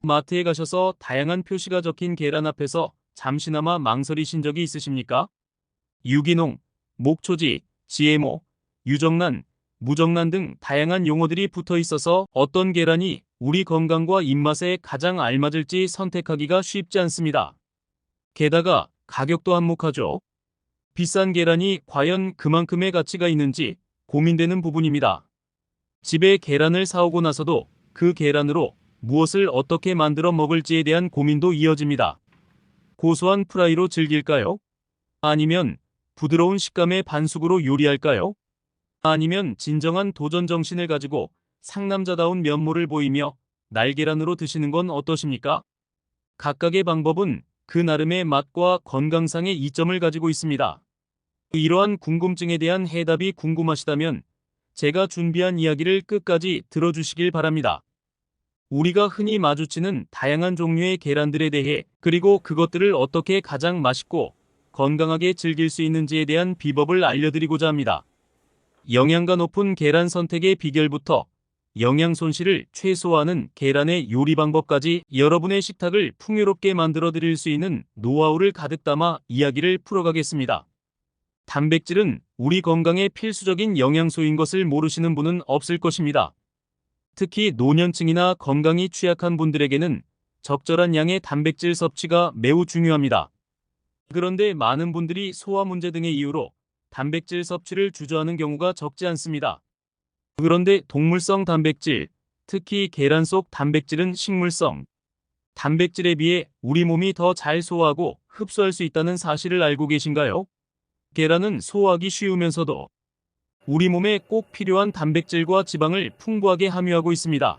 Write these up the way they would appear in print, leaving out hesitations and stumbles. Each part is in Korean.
마트에 가셔서 다양한 표시가 적힌 계란 앞에서 잠시나마 망설이신 적이 있으십니까? 유기농, 목초지, GMO, 유정란, 무정란 등 다양한 용어들이 붙어 있어서 어떤 계란이 우리 건강과 입맛에 가장 알맞을지 선택하기가 쉽지 않습니다. 게다가 가격도 한몫하죠. 비싼 계란이 과연 그만큼의 가치가 있는지 고민되는 부분입니다. 집에 계란을 사오고 나서도 그 계란으로 무엇을 어떻게 만들어 먹을지에 대한 고민도 이어집니다. 고소한 프라이로 즐길까요? 아니면 부드러운 식감의 반숙으로 요리할까요? 아니면 진정한 도전 정신을 가지고 상남자다운 면모를 보이며 날계란으로 드시는 건 어떠십니까? 각각의 방법은 그 나름의 맛과 건강상의 이점을 가지고 있습니다. 이러한 궁금증에 대한 해답이 궁금하시다면 제가 준비한 이야기를 끝까지 들어주시길 바랍니다. 우리가 흔히 마주치는 다양한 종류의 계란들에 대해, 그리고 그것들을 어떻게 가장 맛있고 건강하게 즐길 수 있는지에 대한 비법을 알려드리고자 합니다. 영양가 높은 계란 선택의 비결부터 영양 손실을 최소화하는 계란의 요리 방법까지 여러분의 식탁을 풍요롭게 만들어 드릴 수 있는 노하우를 가득 담아 이야기를 풀어가겠습니다. 단백질은 우리 건강에 필수적인 영양소인 것을 모르시는 분은 없을 것입니다. 특히 노년층이나 건강이 취약한 분들에게는 적절한 양의 단백질 섭취가 매우 중요합니다. 그런데 많은 분들이 소화 문제 등의 이유로 단백질 섭취를 주저하는 경우가 적지 않습니다. 그런데 동물성 단백질, 특히 계란 속 단백질은 식물성 단백질에 비해 우리 몸이 더 잘 소화하고 흡수할 수 있다는 사실을 알고 계신가요? 계란은 소화하기 쉬우면서도 우리 몸에 꼭 필요한 단백질과 지방을 풍부하게 함유하고 있습니다.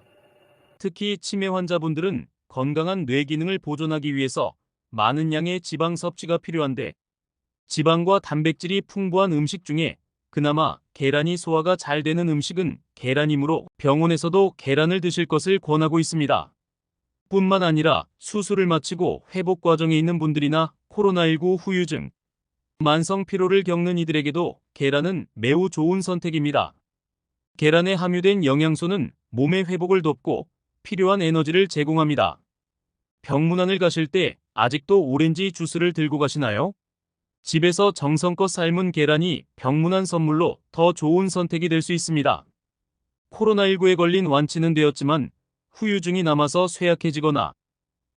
특히 치매 환자분들은 건강한 뇌 기능을 보존하기 위해서 많은 양의 지방 섭취가 필요한데, 지방과 단백질이 풍부한 음식 중에 그나마 계란이 소화가 잘 되는 음식은 계란이므로 병원에서도 계란을 드실 것을 권하고 있습니다. 뿐만 아니라 수술을 마치고 회복 과정에 있는 분들이나 코로나19 후유증, 만성 피로를 겪는 이들에게도 계란은 매우 좋은 선택입니다. 계란에 함유된 영양소는 몸의 회복을 돕고 필요한 에너지를 제공합니다. 병문안을 가실 때 아직도 오렌지 주스를 들고 가시나요? 집에서 정성껏 삶은 계란이 병문안 선물로 더 좋은 선택이 될 수 있습니다. 코로나19에 걸린 완치는 되었지만 후유증이 남아서 쇠약해지거나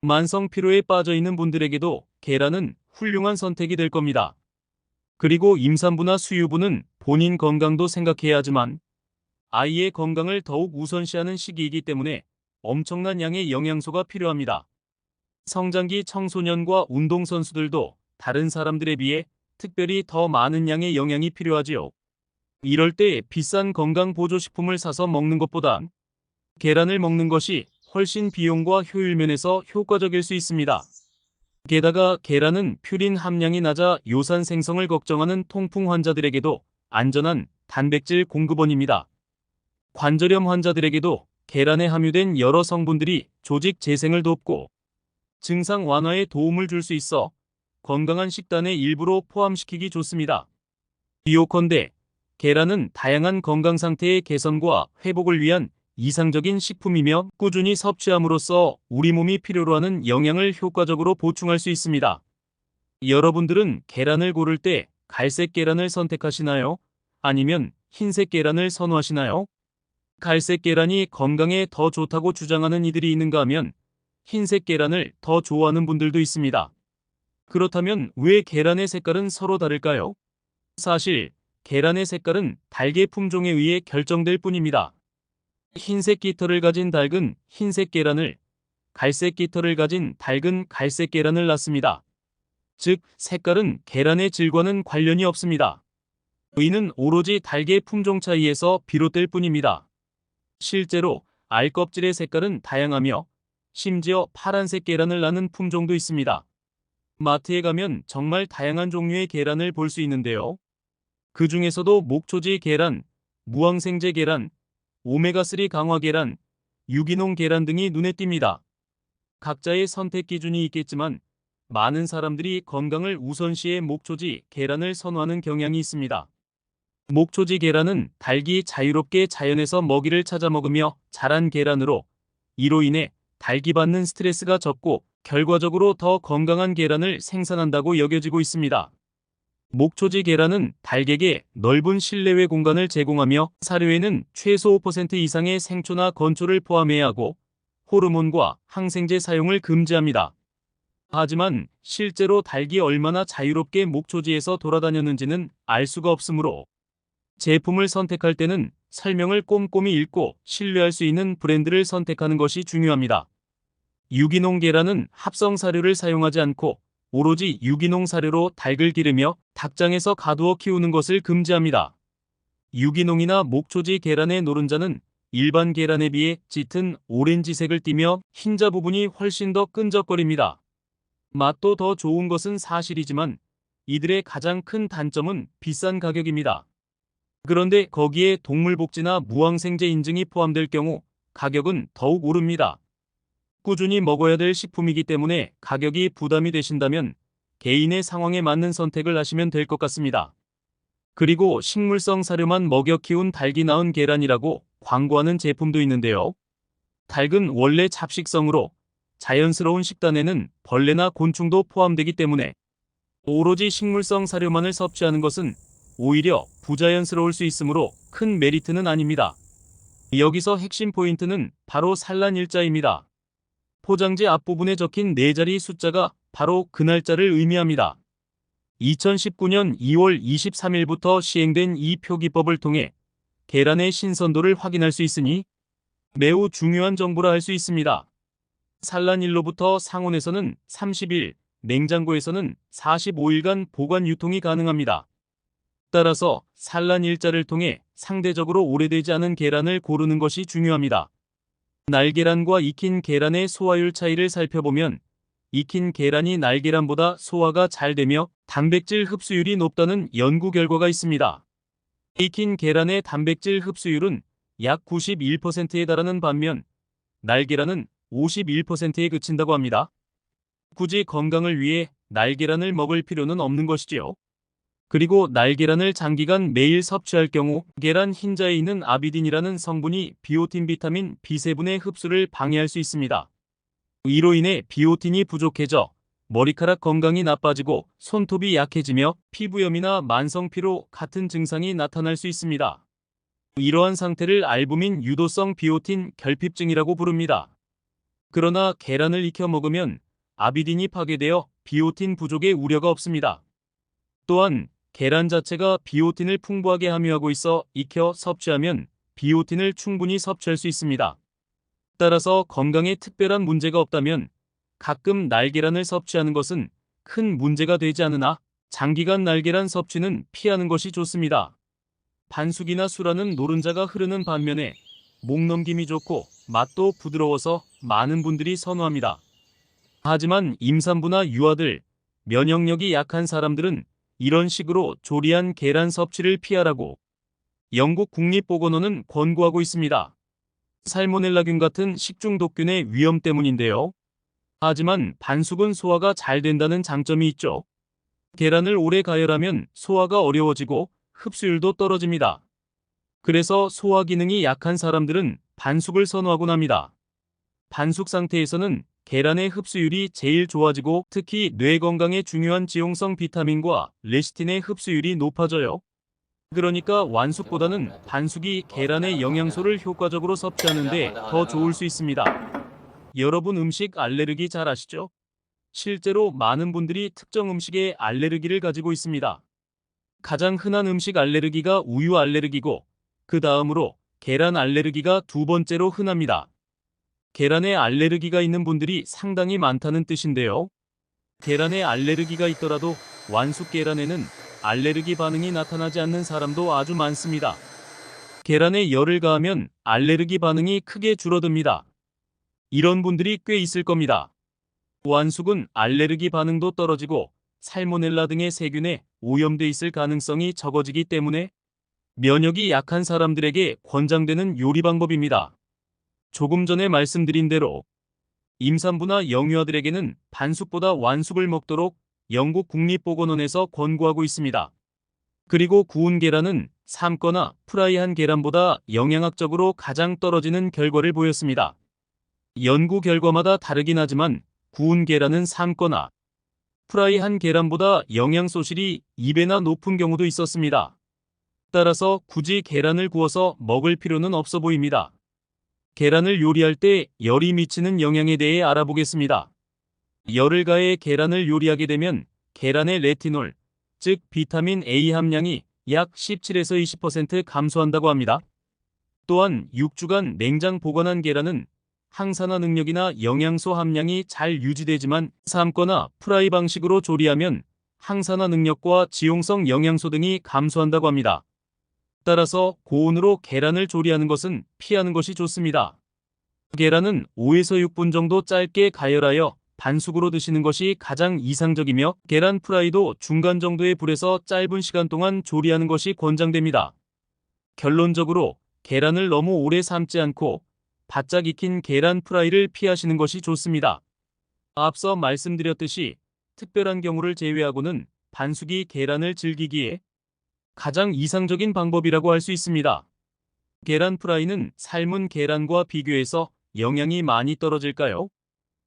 만성 피로에 빠져 있는 분들에게도 계란은 훌륭한 선택이 될 겁니다. 그리고 임산부나 수유부는 본인 건강도 생각해야 하지만 아이의 건강을 더욱 우선시하는 시기이기 때문에 엄청난 양의 영양소가 필요합니다. 성장기 청소년과 운동선수들도 다른 사람들에 비해 특별히 더 많은 양의 영양이 필요하지요. 이럴 때 비싼 건강보조식품을 사서 먹는 것보다 계란을 먹는 것이 훨씬 비용과 효율 면에서 효과적일 수 있습니다. 게다가 계란은 퓨린 함량이 낮아 요산 생성을 걱정하는 통풍 환자들에게도 안전한 단백질 공급원입니다. 관절염 환자들에게도 계란에 함유된 여러 성분들이 조직 재생을 돕고 증상 완화에 도움을 줄 수 있어 건강한 식단의 일부로 포함시키기 좋습니다. 비오컨대 계란은 다양한 건강 상태의 개선과 회복을 위한 이상적인 식품이며 꾸준히 섭취함으로써 우리 몸이 필요로 하는 영양을 효과적으로 보충할 수 있습니다. 여러분들은 계란을 고를 때 갈색 계란을 선택하시나요? 아니면 흰색 계란을 선호하시나요? 갈색 계란이 건강에 더 좋다고 주장하는 이들이 있는가 하면 흰색 계란을 더 좋아하는 분들도 있습니다. 그렇다면 왜 계란의 색깔은 서로 다를까요? 사실 계란의 색깔은 달걀 품종에 의해 결정될 뿐입니다. 흰색 깃털을 가진 닭은 흰색 계란을, 갈색 깃털을 가진 닭은 갈색 계란을 낳습니다. 즉, 색깔은 계란의 질과는 관련이 없습니다. 이는 오로지 닭의 품종 차이에서 비롯될 뿐입니다. 실제로 알 껍질의 색깔은 다양하며 심지어 파란색 계란을 낳는 품종도 있습니다. 마트에 가면 정말 다양한 종류의 계란을 볼 수 있는데요. 그 중에서도 목초지 계란, 무항생제 계란, 오메가3 강화 계란, 유기농 계란 등이 눈에 띕니다. 각자의 선택 기준이 있겠지만 많은 사람들이 건강을 우선시해 목초지 계란을 선호하는 경향이 있습니다. 목초지 계란은 닭이 자유롭게 자연에서 먹이를 찾아 먹으며 자란 계란으로 이로 인해 닭이 받는 스트레스가 적고 결과적으로 더 건강한 계란을 생산한다고 여겨지고 있습니다. 목초지 계란은 닭에게 넓은 실내외 공간을 제공하며 사료에는 최소 5% 이상의 생초나 건초를 포함해야 하고 호르몬과 항생제 사용을 금지합니다. 하지만 실제로 닭이 얼마나 자유롭게 목초지에서 돌아다녔는지는 알 수가 없으므로 제품을 선택할 때는 설명을 꼼꼼히 읽고 신뢰할 수 있는 브랜드를 선택하는 것이 중요합니다. 유기농 계란은 합성 사료를 사용하지 않고 오로지 유기농 사료로 닭을 기르며 닭장에서 가두어 키우는 것을 금지합니다. 유기농이나 목초지 계란의 노른자는 일반 계란에 비해 짙은 오렌지색을 띠며 흰자 부분이 훨씬 더 끈적거립니다. 맛도 더 좋은 것은 사실이지만 이들의 가장 큰 단점은 비싼 가격입니다. 그런데 거기에 동물복지나 무항생제 인증이 포함될 경우 가격은 더욱 오릅니다. 꾸준히 먹어야 될 식품이기 때문에 가격이 부담이 되신다면 개인의 상황에 맞는 선택을 하시면 될 것 같습니다. 그리고 식물성 사료만 먹여 키운 닭이 낳은 계란이라고 광고하는 제품도 있는데요. 닭은 원래 잡식성으로 자연스러운 식단에는 벌레나 곤충도 포함되기 때문에 오로지 식물성 사료만을 섭취하는 것은 오히려 부자연스러울 수 있으므로 큰 메리트는 아닙니다. 여기서 핵심 포인트는 바로 산란일자입니다. 포장지 앞부분에 적힌 4자리 숫자가 바로 그 날짜를 의미합니다. 2019년 2월 23일부터 시행된 이 표기법을 통해 계란의 신선도를 확인할 수 있으니 매우 중요한 정보라 할 수 있습니다. 산란일로부터 상온에서는 30일, 냉장고에서는 45일간 보관 유통이 가능합니다. 따라서 산란일자를 통해 상대적으로 오래되지 않은 계란을 고르는 것이 중요합니다. 날계란과 익힌 계란의 소화율 차이를 살펴보면 익힌 계란이 날계란보다 소화가 잘 되며 단백질 흡수율이 높다는 연구 결과가 있습니다. 익힌 계란의 단백질 흡수율은 약 91%에 달하는 반면 날계란은 51%에 그친다고 합니다. 굳이 건강을 위해 날계란을 먹을 필요는 없는 것이지요. 그리고 날계란을 장기간 매일 섭취할 경우 계란 흰자에 있는 아비딘이라는 성분이 비오틴 비타민 B7의 흡수를 방해할 수 있습니다. 이로 인해 비오틴이 부족해져 머리카락 건강이 나빠지고 손톱이 약해지며 피부염이나 만성피로 같은 증상이 나타날 수 있습니다. 이러한 상태를 알부민 유도성 비오틴 결핍증이라고 부릅니다. 그러나 계란을 익혀 먹으면 아비딘이 파괴되어 비오틴 부족의 우려가 없습니다. 또한 계란 자체가 비오틴을 풍부하게 함유하고 있어 익혀 섭취하면 비오틴을 충분히 섭취할 수 있습니다. 따라서 건강에 특별한 문제가 없다면 가끔 날계란을 섭취하는 것은 큰 문제가 되지 않으나 장기간 날계란 섭취는 피하는 것이 좋습니다. 반숙이나 수라는 노른자가 흐르는 반면에 목넘김이 좋고 맛도 부드러워서 많은 분들이 선호합니다. 하지만 임산부나 유아들, 면역력이 약한 사람들은 이런 식으로 조리한 계란 섭취를 피하라고 영국 국립보건원은 권고하고 있습니다. 살모넬라균 같은 식중독균의 위험 때문인데요. 하지만 반숙은 소화가 잘 된다는 장점이 있죠. 계란을 오래 가열하면 소화가 어려워지고 흡수율도 떨어집니다. 그래서 소화 기능이 약한 사람들은 반숙을 선호하곤 합니다. 반숙 상태에서는 계란의 흡수율이 제일 좋아지고 특히 뇌 건강에 중요한 지용성 비타민과 레시틴의 흡수율이 높아져요. 그러니까 완숙보다는 반숙이 계란의 영양소를 효과적으로 섭취하는데 더 좋을 수 있습니다. 여러분 음식 알레르기 잘 아시죠? 실제로 많은 분들이 특정 음식에 알레르기를 가지고 있습니다. 가장 흔한 음식 알레르기가 우유 알레르기고 그 다음으로 계란 알레르기가 두 번째로 흔합니다. 계란에 알레르기가 있는 분들이 상당히 많다는 뜻인데요. 계란에 알레르기가 있더라도 완숙 계란에는 알레르기 반응이 나타나지 않는 사람도 아주 많습니다. 계란에 열을 가하면 알레르기 반응이 크게 줄어듭니다. 이런 분들이 꽤 있을 겁니다. 완숙은 알레르기 반응도 떨어지고 살모넬라 등의 세균에 오염돼 있을 가능성이 적어지기 때문에 면역이 약한 사람들에게 권장되는 요리 방법입니다. 조금 전에 말씀드린 대로 임산부나 영유아들에게는 반숙보다 완숙을 먹도록 영국 국립보건원에서 권고하고 있습니다. 그리고 구운 계란은 삶거나 프라이한 계란보다 영양학적으로 가장 떨어지는 결과를 보였습니다. 연구 결과마다 다르긴 하지만 구운 계란은 삶거나 프라이한 계란보다 영양소실이 2배나 높은 경우도 있었습니다. 따라서 굳이 계란을 구워서 먹을 필요는 없어 보입니다. 계란을 요리할 때 열이 미치는 영향에 대해 알아보겠습니다. 열을 가해 계란을 요리하게 되면 계란의 레티놀, 즉 비타민 A 함량이 약 17에서 20% 감소한다고 합니다. 또한 6주간 냉장 보관한 계란은 항산화 능력이나 영양소 함량이 잘 유지되지만 삶거나 프라이 방식으로 조리하면 항산화 능력과 지용성 영양소 등이 감소한다고 합니다. 따라서 고온으로 계란을 조리하는 것은 피하는 것이 좋습니다. 계란은 5에서 6분 정도 짧게 가열하여 반숙으로 드시는 것이 가장 이상적이며 계란 프라이도 중간 정도의 불에서 짧은 시간 동안 조리하는 것이 권장됩니다. 결론적으로 계란을 너무 오래 삶지 않고 바짝 익힌 계란 프라이를 피하시는 것이 좋습니다. 앞서 말씀드렸듯이 특별한 경우를 제외하고는 반숙이 계란을 즐기기에 가장 이상적인 방법이라고 할 수 있습니다. 계란 프라이는 삶은 계란과 비교해서 영양이 많이 떨어질까요?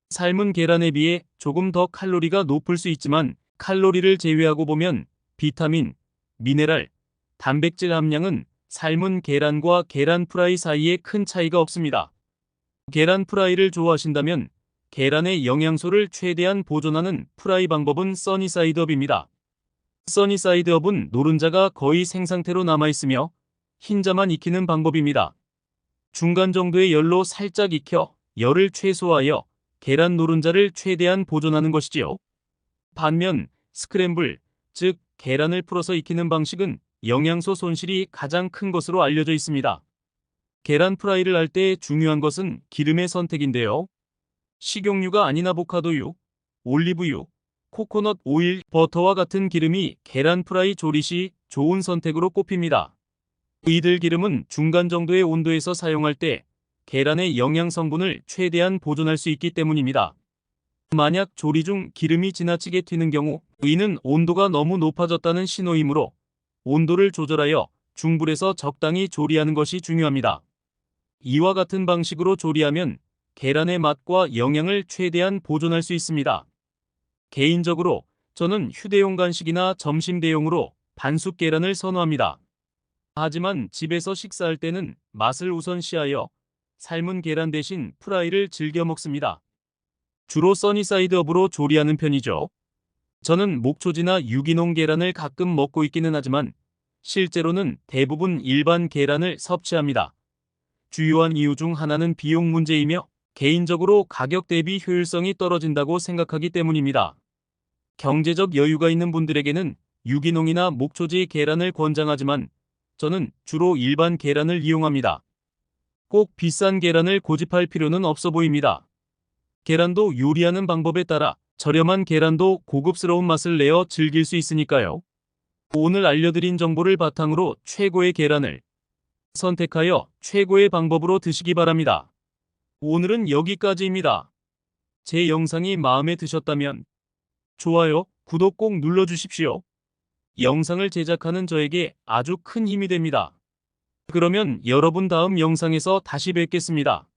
삶은 계란에 비해 조금 더 칼로리가 높을 수 있지만 칼로리를 제외하고 보면 비타민, 미네랄, 단백질 함량은 삶은 계란과 계란 프라이 사이에 큰 차이가 없습니다. 계란 프라이를 좋아하신다면 계란의 영양소를 최대한 보존하는 프라이 방법은 써니사이드업입니다. 써니사이드업은 노른자가 거의 생상태로 남아있으며 흰자만 익히는 방법입니다. 중간 정도의 열로 살짝 익혀 열을 최소화하여 계란 노른자를 최대한 보존하는 것이지요. 반면 스크램블, 즉 계란을 풀어서 익히는 방식은 영양소 손실이 가장 큰 것으로 알려져 있습니다. 계란 프라이를 할 때 중요한 것은 기름의 선택인데요. 식용유가 아닌 아보카도유, 올리브유, 코코넛 오일, 버터와 같은 기름이 계란 프라이 조리 시 좋은 선택으로 꼽힙니다. 이들 기름은 중간 정도의 온도에서 사용할 때 계란의 영양 성분을 최대한 보존할 수 있기 때문입니다. 만약 조리 중 기름이 지나치게 튀는 경우 이는 온도가 너무 높아졌다는 신호이므로 온도를 조절하여 중불에서 적당히 조리하는 것이 중요합니다. 이와 같은 방식으로 조리하면 계란의 맛과 영양을 최대한 보존할 수 있습니다. 개인적으로 저는 휴대용 간식이나 점심 대용으로 반숙 계란을 선호합니다. 하지만 집에서 식사할 때는 맛을 우선시하여 삶은 계란 대신 프라이를 즐겨 먹습니다. 주로 써니사이드업으로 조리하는 편이죠. 저는 목초지나 유기농 계란을 가끔 먹고 있기는 하지만 실제로는 대부분 일반 계란을 섭취합니다. 주요한 이유 중 하나는 비용 문제이며 개인적으로 가격 대비 효율성이 떨어진다고 생각하기 때문입니다. 경제적 여유가 있는 분들에게는 유기농이나 목초지 계란을 권장하지만 저는 주로 일반 계란을 이용합니다. 꼭 비싼 계란을 고집할 필요는 없어 보입니다. 계란도 요리하는 방법에 따라 저렴한 계란도 고급스러운 맛을 내어 즐길 수 있으니까요. 오늘 알려드린 정보를 바탕으로 최고의 계란을 선택하여 최고의 방법으로 드시기 바랍니다. 오늘은 여기까지입니다. 제 영상이 마음에 드셨다면 좋아요, 구독 꼭 눌러주십시오. 영상을 제작하는 저에게 아주 큰 힘이 됩니다. 그러면 여러분 다음 영상에서 다시 뵙겠습니다.